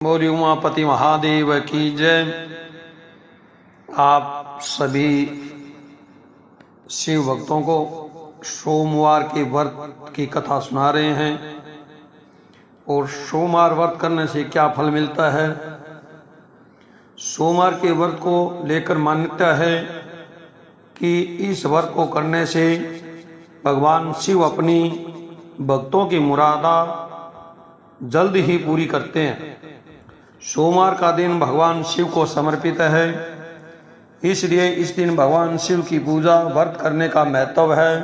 बोली उमापति महादेव की जय। आप सभी शिव भक्तों को सोमवार के व्रत की कथा सुना रहे हैं और सोमवार व्रत करने से क्या फल मिलता है। सोमवार के व्रत को लेकर मान्यता है कि इस व्रत को करने से भगवान शिव अपनी भक्तों की मुरादा जल्द ही पूरी करते हैं। सोमवार का दिन भगवान शिव को समर्पित है, इसलिए इस दिन भगवान शिव की पूजा व्रत करने का महत्व है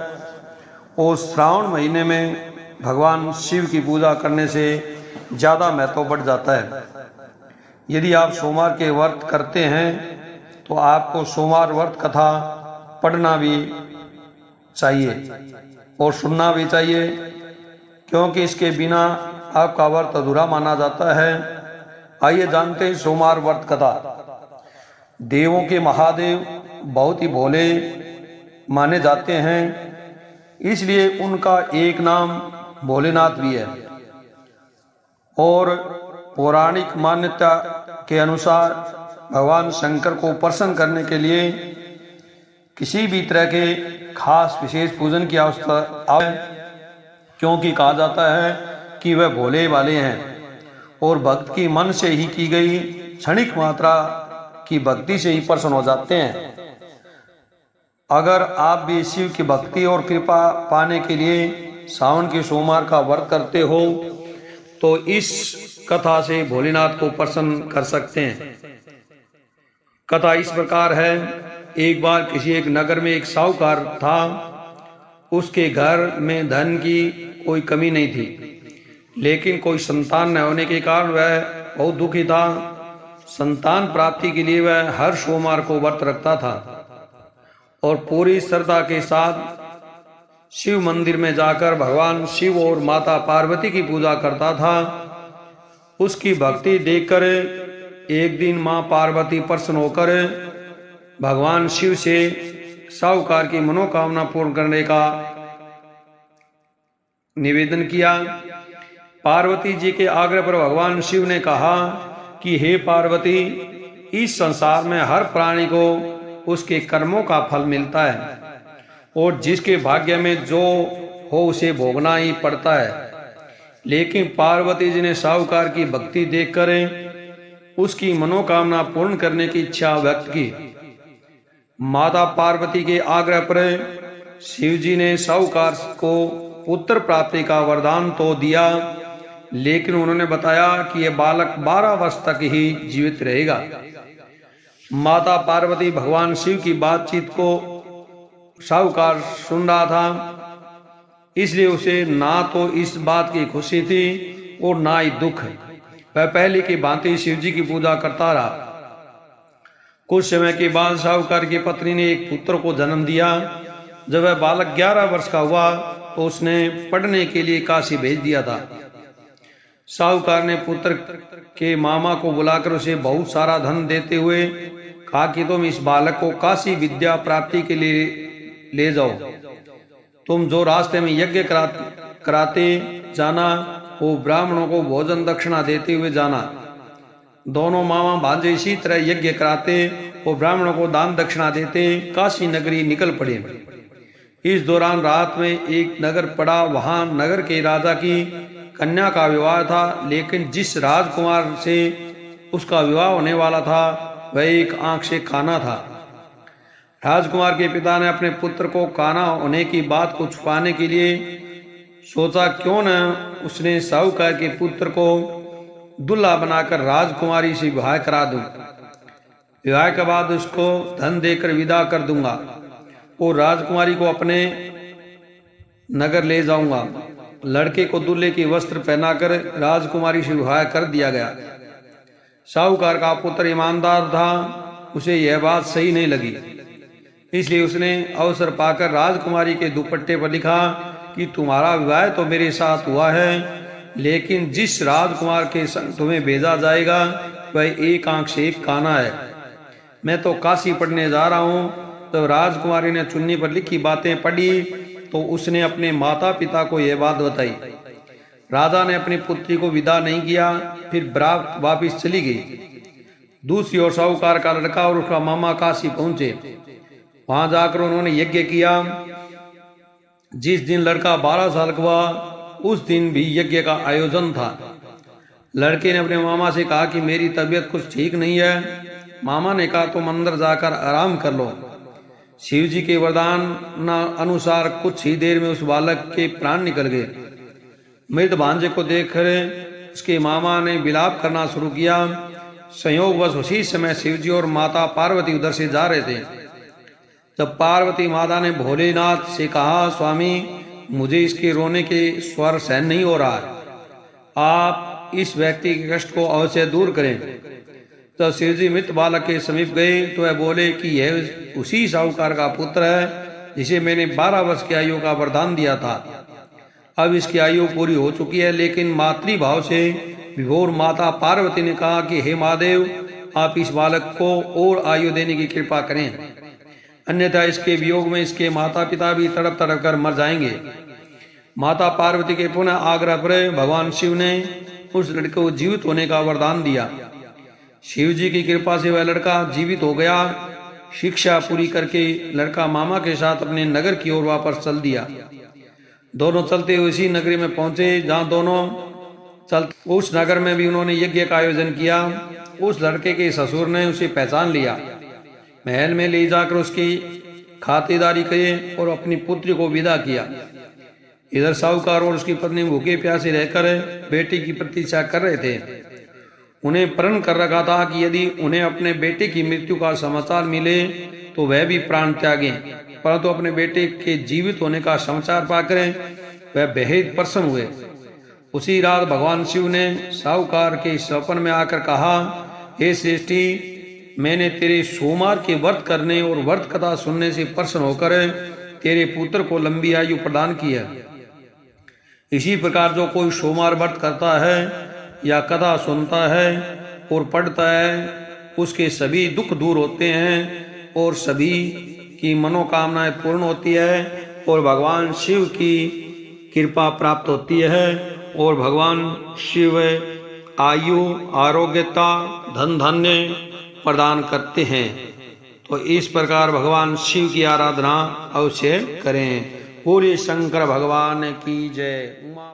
और श्रावण महीने में भगवान शिव की पूजा करने से ज़्यादा महत्व बढ़ जाता है। यदि आप सोमवार के व्रत करते हैं तो आपको सोमवार व्रत कथा पढ़ना भी चाहिए और सुनना भी चाहिए, क्योंकि इसके बिना आपका व्रत अधूरा माना जाता है। आइए जानते हैं सोमवार व्रत कथा। देवों के महादेव बहुत ही भोले माने जाते हैं, इसलिए उनका एक नाम भोलेनाथ भी है और पौराणिक मान्यता के अनुसार भगवान शंकर को प्रसन्न करने के लिए किसी भी तरह के खास विशेष पूजन की आवश्यकता है, क्योंकि कहा जाता है कि वह भोले वाले हैं और भक्त की मन से ही की गई क्षणिक मात्रा की भक्ति से ही प्रसन्न हो जाते हैं। अगर आप भी शिव की भक्ति और कृपा पाने के लिए सावन के सोमवार का व्रत करते हो तो इस कथा से भोलेनाथ को प्रसन्न कर सकते हैं। कथा इस प्रकार है। एक बार किसी एक नगर में एक साहूकार था। उसके घर में धन की कोई कमी नहीं थी, लेकिन कोई संतान न होने के कारण वह बहुत दुखी था। संतान प्राप्ति के लिए वह हर सोमवार को व्रत रखता था और पूरी श्रद्धा के साथ शिव मंदिर में जाकर भगवान शिव और माता पार्वती की पूजा करता था। उसकी भक्ति देखकर एक दिन मां पार्वती प्रसन्न होकर भगवान शिव से साहूकार की मनोकामना पूर्ण करने का निवेदन किया। पार्वती जी के आग्रह पर भगवान शिव ने कहा कि हे पार्वती, इस संसार में हर प्राणी को उसके कर्मों का फल मिलता है और जिसके भाग्य में जो हो उसे भोगना ही पड़ता है। लेकिन पार्वती जी ने साहूकार की भक्ति देखकर उसकी मनोकामना पूर्ण करने की इच्छा व्यक्त की। माता पार्वती के आग्रह पर शिव जी ने साहूकार को पुत्र प्राप्ति का वरदान तो दिया, लेकिन उन्होंने बताया कि यह बालक 12 वर्ष तक ही जीवित रहेगा। माता पार्वती भगवान शिव की बातचीत को साहूकार सुन रहा था, इसलिए उसे ना तो इस बात की खुशी थी और ना ही दुख। वह पहले की भांति शिव जी की पूजा करता रहा। कुछ समय के बाद साहूकार की पत्नी ने एक पुत्र को जन्म दिया। जब वह बालक 11 वर्ष का हुआ तो उसने पढ़ने के लिए काशी भेज दिया था। साहूकार ने पुत्र के मामा को बुलाकर उसे बहुत सारा धन देते हुए कहा कि तुम इस बालक को काशी विद्या प्राप्ति के लिए ले जाओ। तुम जो रास्ते में यज्ञ कराते जाना, वो ब्राह्मणों को भोजन दक्षिणा देते हुए जाना। दोनों मामा भांजे इसी तरह यज्ञ कराते और ब्राह्मणों को दान दक्षिणा देते काशी नगरी निकल पड़े। इस दौरान रात में एक नगर पड़ा। वहां नगर के राजा की कन्या का विवाह था, लेकिन जिस राजकुमार से उसका विवाह होने वाला था वह एक आंख से काना था। राजकुमार के पिता ने अपने पुत्र को काना होने की बात को छुपाने के लिए सोचा क्यों न उसने साहूकार के पुत्र को दूल्हा बनाकर राजकुमारी से विवाह करा दूं। विवाह के बाद उसको धन देकर विदा कर दूंगा और राजकुमारी को अपने नगर ले जाऊंगा। लड़के को दूल्हे की वस्त्र पहनाकर राजकुमारी से विवाह कर दिया गया। साहूकार का पुत्र ईमानदार था, उसे यह बात सही नहीं लगी, इसलिए उसने अवसर पाकर राजकुमारी के दुपट्टे पर लिखा कि तुम्हारा विवाह तो मेरे साथ हुआ है, लेकिन जिस राजकुमार के संग तुम्हें भेजा जाएगा वह एक आंख से एक काना है। मैं तो काशी पढ़ने जा रहा हूँ। जब राजकुमारी ने चुन्नी पर लिखी बातें पढ़ी तो उसने अपने माता पिता को यह बात बताई। राजा ने अपनी पुत्री को विदा नहीं किया, फिर बरात वापिस चली गई। दूसरी ओर साहूकार का लड़का और उसका मामा काशी पहुंचे। वहां जाकर उन्होंने यज्ञ किया। जिस दिन लड़का 12 साल का हुआ उस दिन भी यज्ञ का आयोजन था। लड़के ने अपने मामा से कहा कि मेरी तबीयत कुछ ठीक नहीं है। मामा ने कहा तुम अंदर जाकर आराम कर लो। शिव जी के वरदान अनुसार कुछ ही देर में उस बालक के प्राण निकल गए। मृत भांजे को देखकर उसके मामा ने विलाप करना शुरू किया। संयोगवश उसी समय शिवजी और माता पार्वती उधर से जा रहे थे। जब पार्वती माता ने भोलेनाथ से कहा स्वामी मुझे इसके रोने के स्वर सहन नहीं हो रहा है, आप इस व्यक्ति के कष्ट को अवश्य दूर करें। जब शिवजी मृत बालक के समीप गए तो वह बोले कि यह उसी साहूकार का पुत्र है जिसे मैंने 12 वर्ष की आयु का वरदान दिया था। अब इसकी आयु पूरी हो चुकी है, लेकिन मातृभाव से विभोर माता पार्वती ने कहा कि हे महादेव आप इस बालक को और आयु देने की कृपा करें, अन्यथा इसके वियोग में इसके माता पिता भी तड़प तड़प कर मर जाएंगे। माता पार्वती के पुनः आग्रह पर भगवान शिव ने उस लड़के को जीवित होने का वरदान दिया। शिव जी की कृपा से वह लड़का जीवित हो गया। शिक्षा पूरी करके लड़का मामा के साथ अपने नगर की ओर वापस चल दिया। दोनों चलते हुए उसी नगरी में पहुंचे जहां दोनों उस नगर में भी उन्होंने यज्ञ का आयोजन किया। उस लड़के के ससुर ने उसे पहचान लिया। महल में ले जाकर उसकी खातिरदारी की और अपनी पुत्री को विदा किया। इधर साहूकार और उसकी पत्नी भूखे प्यासे रहकर बेटी की प्रतीक्षा कर रहे थे। उन्हें प्रण कर रखा था कि यदि उन्हें अपने बेटे की मृत्यु का समाचार मिले तो वह भी प्राण त्यागें, परंतु अपने बेटे के जीवित होने का समाचार पाकर वह बेहद प्रसन्न हुए। उसी रात भगवान शिव ने साहूकार के स्वप्न में आकर कहा, हे श्रेष्ठी, मैंने तेरे सोमवार के व्रत करने और व्रत कथा सुनने से प्रसन्न होकर तेरे पुत्र को लंबी आयु प्रदान की है। इसी प्रकार जो कोई सोमवार व्रत करता है या कथा सुनता है और पढ़ता है उसके सभी दुख दूर होते हैं और सभी की मनोकामनाएं पूर्ण होती है और भगवान शिव की कृपा प्राप्त होती है और भगवान शिव आयु आरोग्यता धन धान्य प्रदान करते हैं। तो इस प्रकार भगवान शिव की आराधना अवश्य करें। पूरी शंकर भगवान की जय।